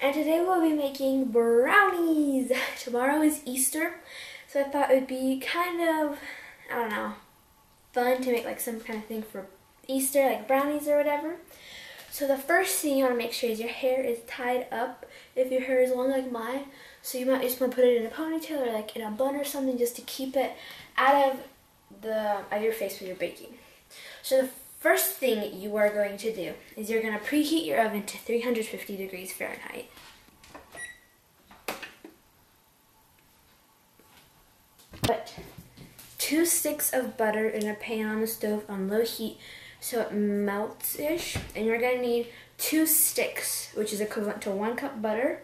and today we'll be making brownies. Tomorrow is Easter, so I thought it would be kind of, I don't know, fun to make like some kind of thing for Easter, like brownies or whatever. So the first thing you want to make sure is your hair is tied up if your hair is long like mine. So you might just want to put it in a ponytail or like in a bun or something just to keep it out of your face when you're baking. So the first thing you are going to do is you're going to preheat your oven to 350 degrees Fahrenheit. Put 2 sticks of butter in a pan on the stove on low heat so it melts-ish. And you're going to need 2 sticks, which is equivalent to 1 cup butter.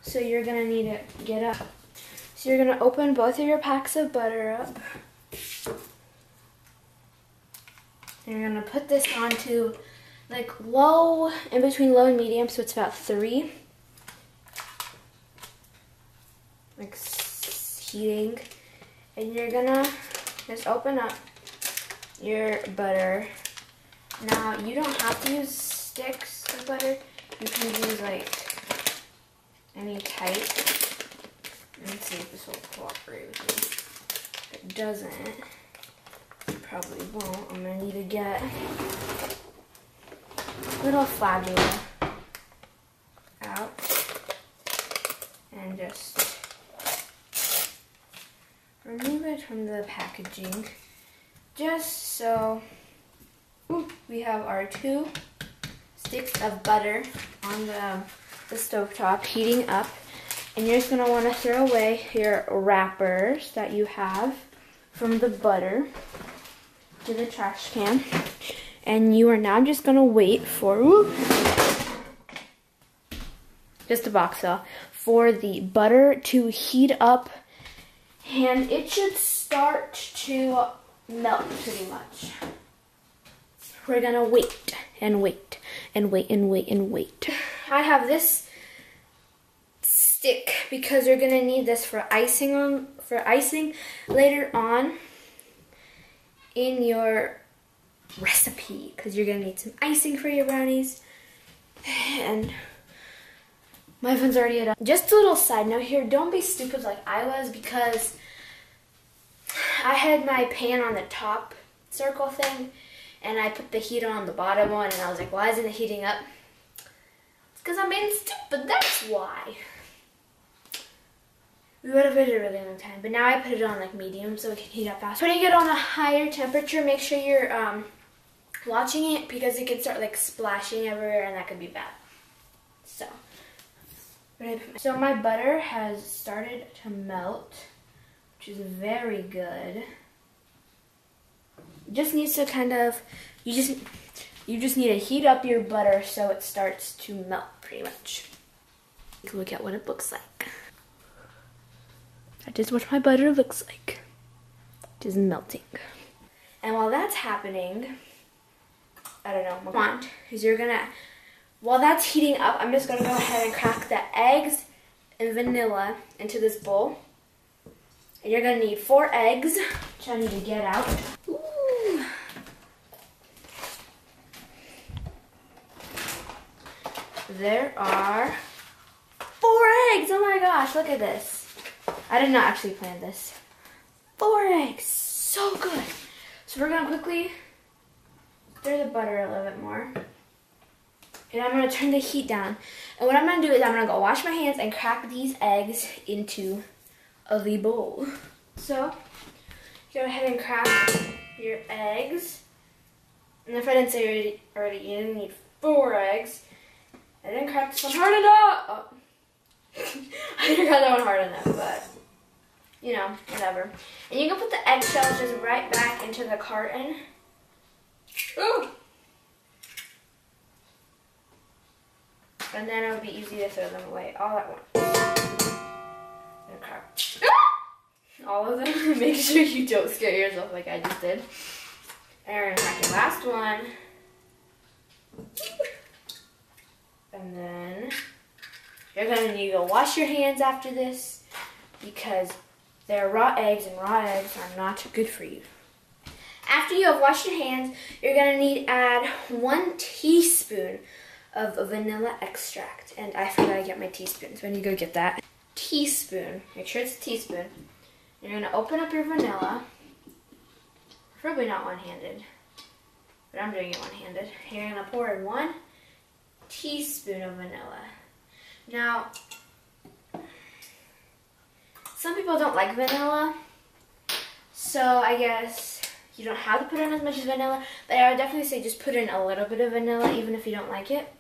So you're going to need to get up. So you're going to open both of your packs of butter up. And you're going to put this onto like low, in between low and medium, so it's about 3. Like heating. And you're going to just open up your butter. Now, you don't have to use sticks of butter. You can use like any type. Let's see if this will cooperate with me. If it doesn't, probably won't. I'm gonna need to get a little flabula out and just remove it from the packaging, just so we have our 2 sticks of butter on the stove top heating up. And you're just gonna want to throw away your wrappers that you have from the butter to the trash can. And you are now just gonna wait for, just a box though, for the butter to heat up, and it should start to melt pretty much. We're gonna wait and wait and wait and wait and wait. I have this stick because you're gonna need this for icing later on in your recipe, because you're gonna need some icing for your brownies. And my oven's already done. Just a little side note here, don't be stupid like I was, because I had my pan on the top circle thing and I put the heater on the bottom one, and I was like, why isn't it heating up? It's because I'm being stupid, that's why. We would have waited a really long time, but now I put it on like medium so it can heat up fast. Putting it on a higher temperature, make sure you're watching it, because it can start like splashing everywhere and that could be bad. So my butter has started to melt, which is very good. It just needs to kind of, you just need to heat up your butter so it starts to melt pretty much. Take a look at what it looks like. That is what my butter looks like. It is melting. And while that's happening, I don't know, what I want is you're gonna, while that's heating up, I'm just gonna go ahead and crack the eggs and vanilla into this bowl. And you're gonna need 4 eggs, which I need to get out. Ooh. There are 4 eggs, oh my gosh, look at this. I did not actually plan this. 4 eggs, so good. So we're gonna quickly stir the butter a little bit more. And I'm gonna turn the heat down. And what I'm gonna do is I'm gonna go wash my hands and crack these eggs into the bowl. So, go ahead and crack your eggs. And if I didn't say already, you didn't need 4 eggs. I didn't crack this one hard enough. Oh. I didn't crack that one hard enough, but you know, whatever. And you can put the eggshells just right back into the carton. Ooh. And then it would be easy to throw them away all at once. And crack. All of them. Make sure you don't scare yourself like I just did. And we're gonna crack the last one. And then you're gonna need to wash your hands after this, because they're raw eggs, and raw eggs are not good for you. After you have washed your hands, you're gonna need to add 1 teaspoon of vanilla extract. And I forgot to get my teaspoon, so I need to go get that. Teaspoon. Make sure it's a teaspoon. You're going to open up your vanilla. Preferably not one-handed, but I'm doing it one-handed. You're going to pour in 1 teaspoon of vanilla. Now, some people don't like vanilla, so I guess you don't have to put in as much as vanilla, but I would definitely say just put in a little bit of vanilla even if you don't like it,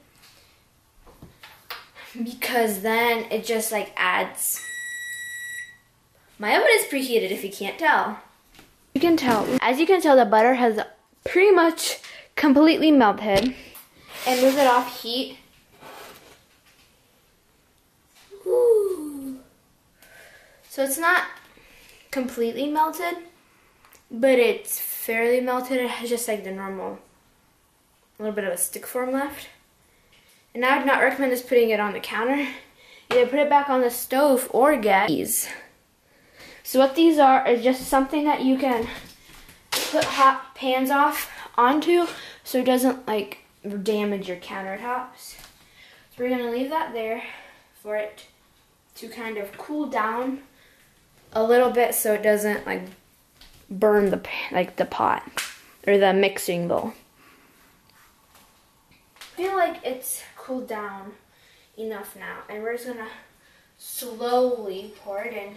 because then it just like adds. My oven is preheated if you can't tell. You can tell. As you can tell, the butter has pretty much completely melted. And move it off heat. Ooh. So it's not completely melted, but it's fairly melted. It has just like the normal, a little bit of a stick form left. And I would not recommend just putting it on the counter. Either put it back on the stove or get these. So what these are is just something that you can put hot pans off onto so it doesn't like damage your countertops. So we're gonna leave that there for it to kind of cool down a little bit so it doesn't like burn the pot or the mixing bowl. I feel like it's cooled down enough now, and we're just gonna slowly pour it in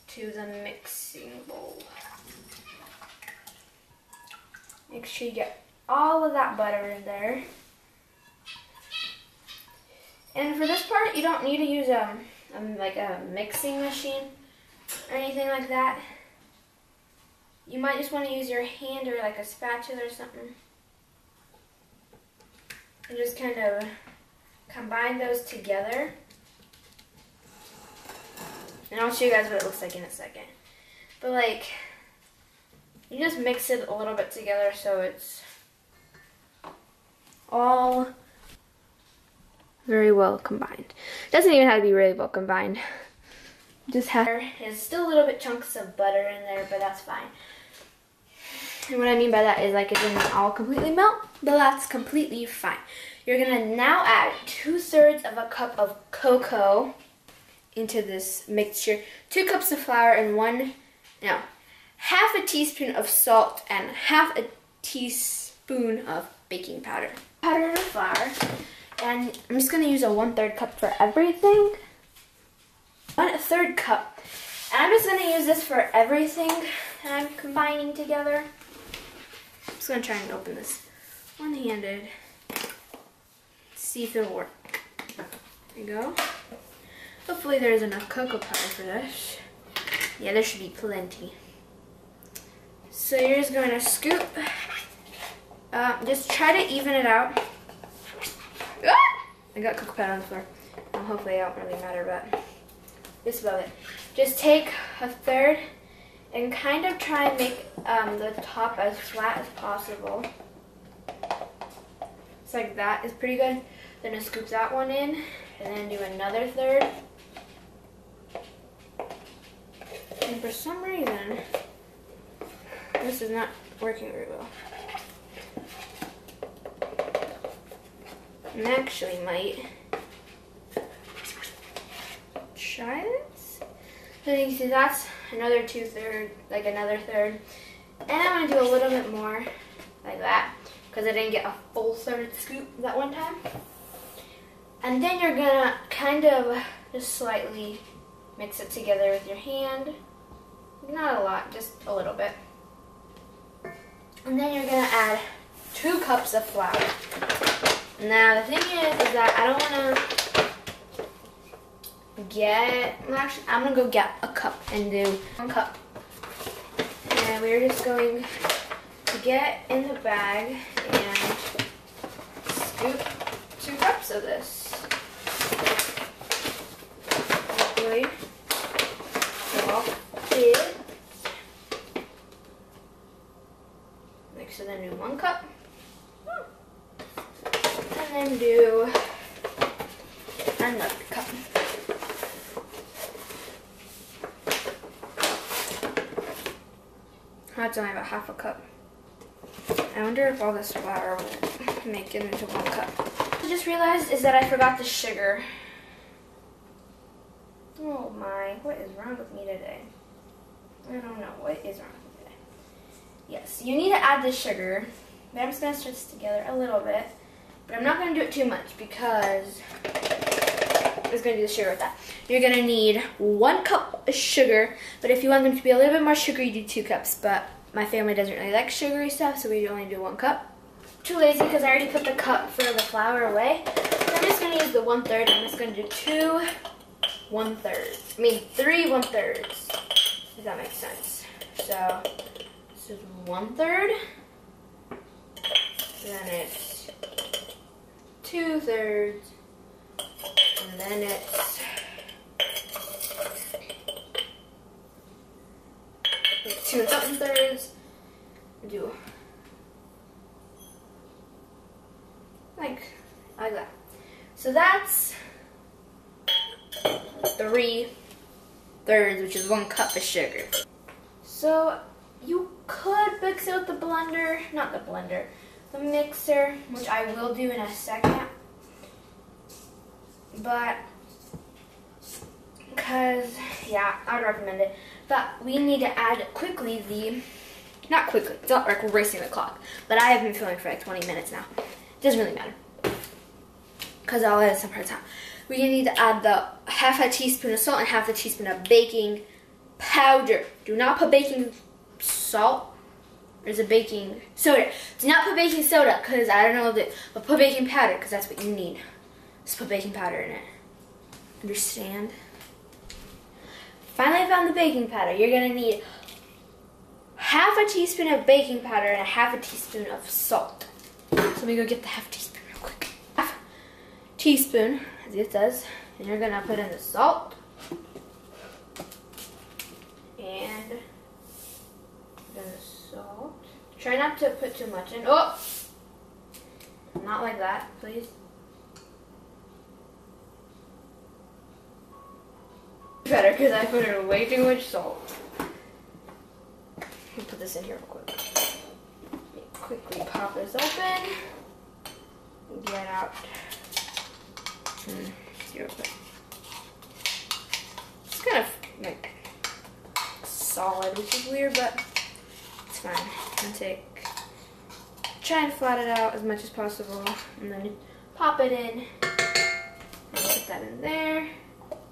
to the mixing bowl. Make sure you get all of that butter in there. And for this part, you don't need to use like a mixing machine or anything like that. You might just want to use your hand or like a spatula or something. And just kind of combine those together. And I'll show you guys what it looks like in a second. But like, you just mix it a little bit together so it's all very well combined. Doesn't even have to be really well combined. Just have, there's still a little bit chunks of butter in there, but that's fine. And what I mean by that is like it didn't all completely melt, but that's completely fine. You're gonna now add 2/3 of a cup of cocoa into this mixture, 2 cups of flour, and half a teaspoon of salt and half a teaspoon of baking powder. Powder and flour, and I'm just gonna use a 1/3 cup for everything. 1/3 cup, and I'm just gonna use this for everything that I'm combining together. I'm just gonna try and open this one-handed. See if it'll work. There you go. Hopefully there's enough cocoa powder for this. Yeah, there should be plenty. So you're just going to scoop. Just try to even it out. Ah! I got cocoa powder on the floor. Hopefully it won't really matter, but just about it. Just take 1/3 and kind of try and make the top as flat as possible. It's like that is pretty good. Then just scoop that one in, and then do another 1/3. And for some reason, this is not working very well. And actually might try this. So you can see that's another 2/3, like another 1/3. And I'm gonna do a little bit more like that, because I didn't get a full 1/3 scoop that one time. And then you're gonna kind of just slightly mix it together with your hand. Not a lot, just a little bit. And then you're gonna add 2 cups of flour. Now the thing is that I don't wanna actually I'm gonna go get a cup and do 1 cup. And we're just going to get in the bag and scoop 2 cups of this. Hopefully they'll all fit. So then do 1 cup. And then do another cup. That's only about half a cup. I wonder if all this flour will make it into 1 cup. What I just realized is that I forgot the sugar. Oh my, what is wrong with me today? I don't know, what is wrong with me today? Yes, you need to add the sugar, but I'm just going to stir this together a little bit. But I'm not going to do it too much because I'm just going to do the sugar with that. You're going to need 1 cup of sugar, but if you want them to be a little bit more sugary, you do 2 cups. But my family doesn't really like sugary stuff, so we only do 1 cup. Too lazy because I already put the cup for the flour away. So I'm just going to use the 1/3. I'm just going to do 2 1/3. I mean 3 1/3. If that makes sense. So this is 1/3. Then it's 2/3. And then it's 2 1/3. Do like that. So that's 3/3, which is 1 cup of sugar. So you could mix it with the blender, not the blender, the mixer, which I will do in a second. But because, yeah, I would recommend it. But we need to add quickly not quickly, it's not like we're racing the clock, but I have been filming for like 20 minutes now. It doesn't really matter because I'll add some parts out. We're going to need to add the 1/2 teaspoon of salt and 1/2 teaspoon of baking powder. Do not put baking salt. There's a baking soda. Do not put baking soda because I don't know but put baking powder because that's what you need. Just put baking powder in it. Understand? Finally, I found the baking powder. You're going to need 1/2 teaspoon of baking powder and 1/2 teaspoon of salt. So let me go get the 1/2 teaspoon real quick. 1/2 teaspoon, as it says, and you're going to put in the salt. And the salt. Try not to put too much in. Oh! Not like that, please. Better because I put in way too much salt. Let me put this in here real quick. Quickly pop this open. Get out. Real quick. It's kind of like solid, which is weird, but it's fine. I'm gonna try and flat it out as much as possible, and then pop it in. And put that in there.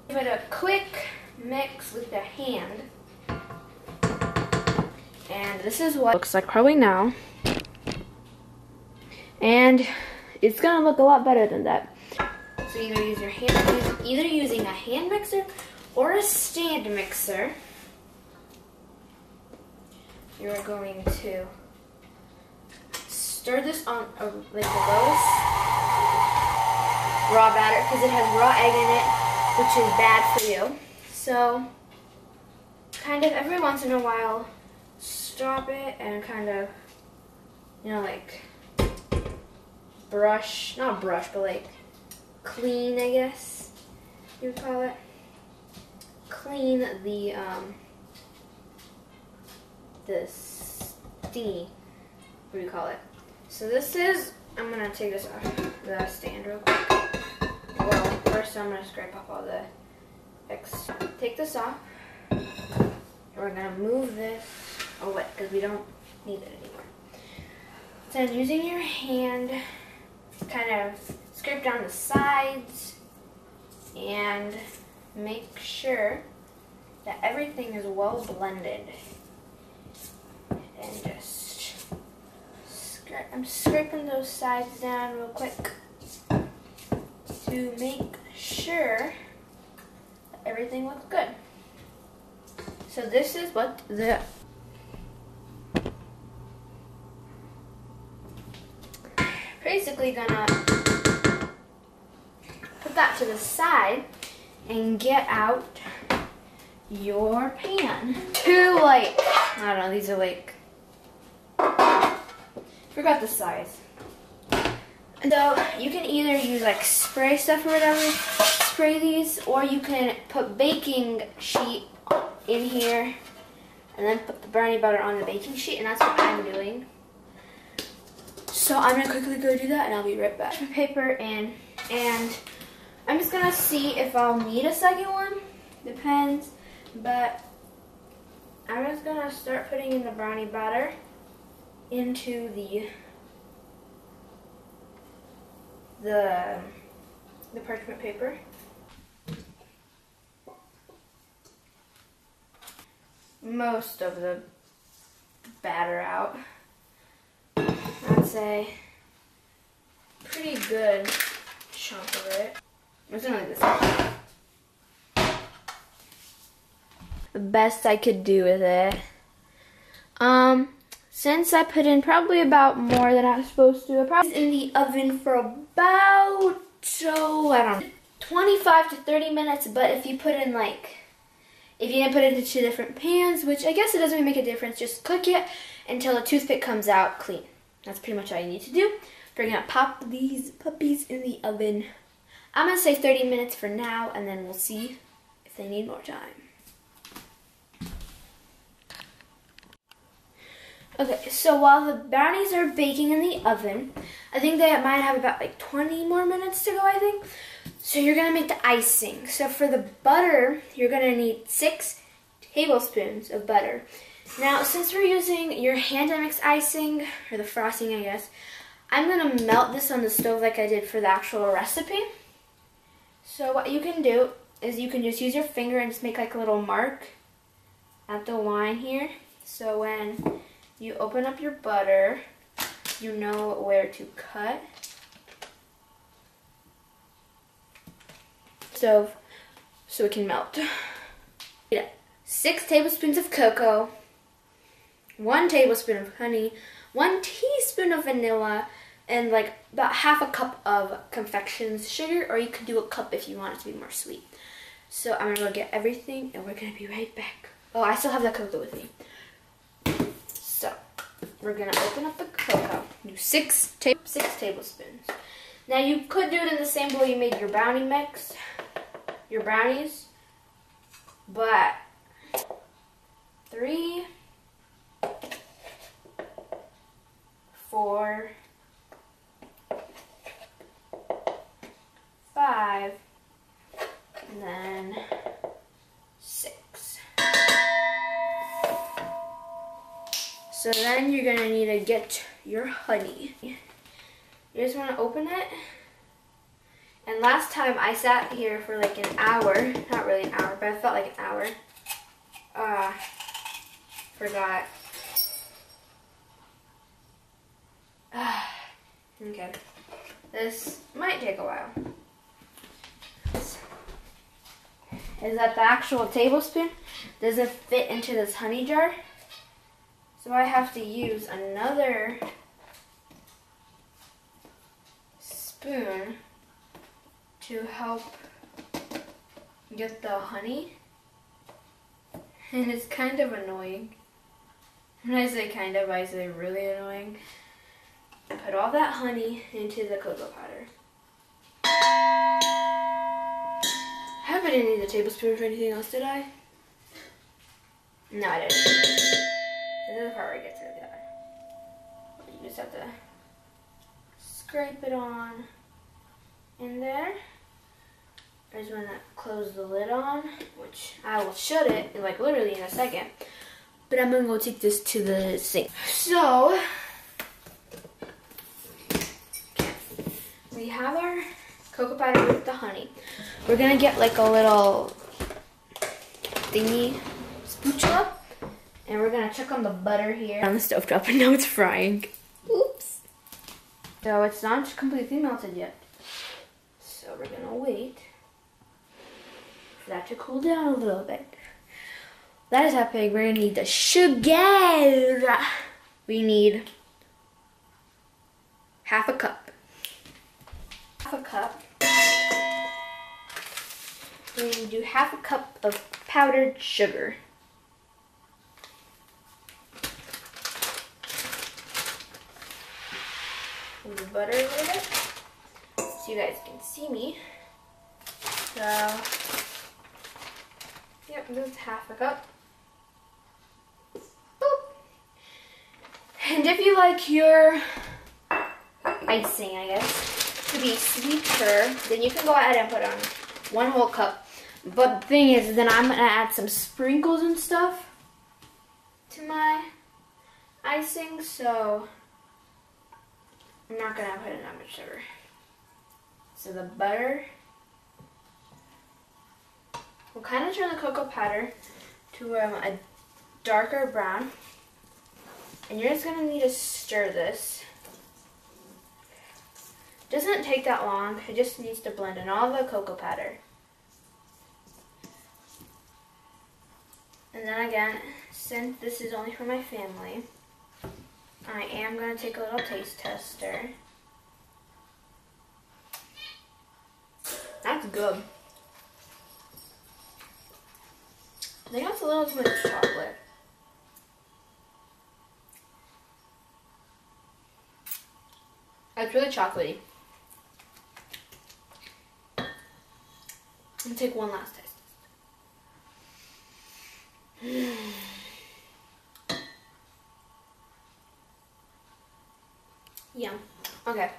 Give it a quick mix with the hand. And this is what it looks like probably now. And it's gonna look a lot better than that. So either use your hand, either using a hand mixer or a stand mixer. You're going to stir this on like the lowest raw batter because it has raw egg in it, which is bad for you. So kind of every once in a while, stop it and kind of, you know, like brush, not brush, but like clean, I guess you would call it. Clean the steam, what do you call it? So this is, I'm gonna take this off the stand real quick. Well, first I'm gonna scrape off all the extra. Take this off. And we're gonna move this away because we don't need it anymore. So using your hand, kind of scrape down the sides and make sure that everything is well blended. And just I'm scraping those sides down real quick to make sure that everything looks good. So this is what the basically gonna put that to the side and get out your pan. Two, like, I don't know, these are like, forgot the size. So you can either use like spray stuff or whatever, spray these, or you can put baking sheet in here and then put the brownie butter on the baking sheet, and that's what I'm doing. So I'm gonna quickly go do that and I'll be right back. Paper in, and I'm just gonna see if I'll need a second one. Depends, but I'm just gonna start putting in the brownie batter into the parchment paper. Most of the batter out. I'd say pretty good chunk of it. It's only this much. The best I could do with it. Since I put in probably about more than I was supposed to, I probably in the oven for about, I don't know, 25 to 30 minutes, but if you put in if you didn't put it into 2 different pans, which I guess it doesn't really make a difference, just cook it until the toothpick comes out clean. That's pretty much all you need to do. We're gonna pop these puppies in the oven. I'm gonna say 30 minutes for now, and then we'll see if they need more time. Okay, so while the brownies are baking in the oven, I think they might have about 20 more minutes to go, I think. So you're gonna make the icing. So for the butter, you're gonna need 6 tablespoons of butter. Now, since we're using your hand mix icing, or the frosting, I guess, I'm gonna melt this on the stove like I did for the actual recipe. So what you can do is you can just use your finger and just make a little mark at the line here. So when you open up your butter, you know where to cut. Stove so it can melt. 6 tablespoons of cocoa, 1 tablespoon of honey, 1 teaspoon of vanilla, and about half a cup of confections sugar, or you could do a cup if you want it to be more sweet. So I'm gonna go get everything and we're gonna be right back. Oh, I still have that cocoa with me. So we're gonna open up the cocoa. Do 6 tablespoons. Now you could do it in the same bowl you made your brownie mix, your brownies, but 3, 4, 5, and then 6. So then you're gonna need to get your honey. You just wanna open it. And last time I sat here for an hour, not really an hour, but I felt like an hour. Forgot. Okay. This might take a while. Is that the actual tablespoon doesn't fit into this honey jar? So I have to use another spoon to help get the honey. And it's kind of annoying. When I say kind of, I say really annoying. Put all that honey into the cocoa powder. I hope I didn't need the tablespoon for anything else, did I? No, I didn't. This is the part where it gets really hard. You just have to scrape it on in there. I just want to close the lid on, which I will shut it literally in a second. But I'm gonna go take this to the sink. So we have our cocoa powder with the honey. We're gonna get a little thingy spatula, and we're gonna check on the butter here on the stove top, and now it's frying. Oops. So it's not completely melted yet. So we're gonna wait for that to cool down a little bit. That is happening. We're gonna need the sugar. We need half a cup. Half a cup. We're gonna do half a cup of powdered sugar. And the butter a little bit, so you guys can see me. So, yep, this is half a cup. Boop. And if you like your icing, I guess, to be sweeter, then you can go ahead and put on 1 whole cup. But the thing is, then I'm gonna add some sprinkles and stuff to my icing, so I'm not gonna put in that much sugar. So the butter, we'll kind of turn the cocoa powder to a darker brown, and you're just gonna need to stir this. Doesn't take that long, it just needs to blend in all the cocoa powder. And then again, since this is only for my family, I am going to take a little taste tester. That's good. I think that's a little too much chocolate. It's really chocolatey. I'm going to take one last taste. Yum. Okay.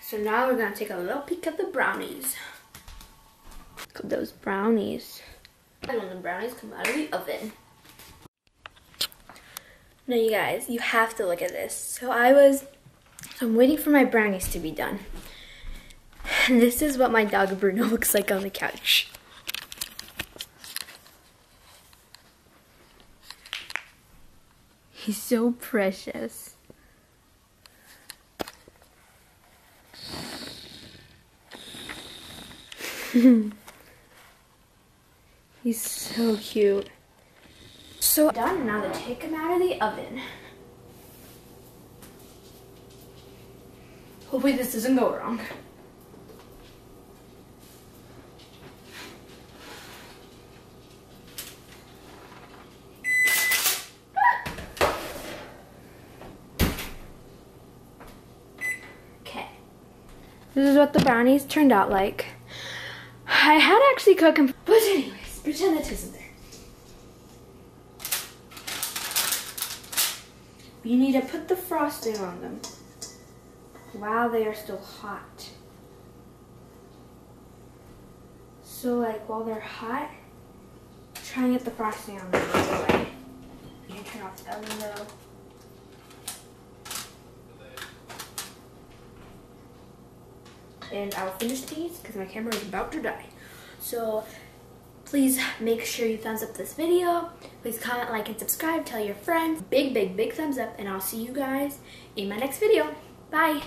So now we're gonna take a little peek at the brownies. Look at those brownies. And when the brownies come out of the oven. Now you guys, you have to look at this. So I'm waiting for my brownies to be done. And this is what my dog Bruno looks like on the couch. He's so precious. He's so cute. So done, now to take him out of the oven. Hopefully this doesn't go wrong. This is what the brownies turned out like. I had to actually cook them, but anyways, pretend it isn't there. You need to put the frosting on them while they are still hot. So like while they're hot, try and get the frosting on them right away. You can turn off the oven though. And I'll finish these because my camera is about to die. So please make sure you thumbs up this video. Please comment, like, and subscribe. Tell your friends. Big, big, big thumbs up. And I'll see you guys in my next video. Bye.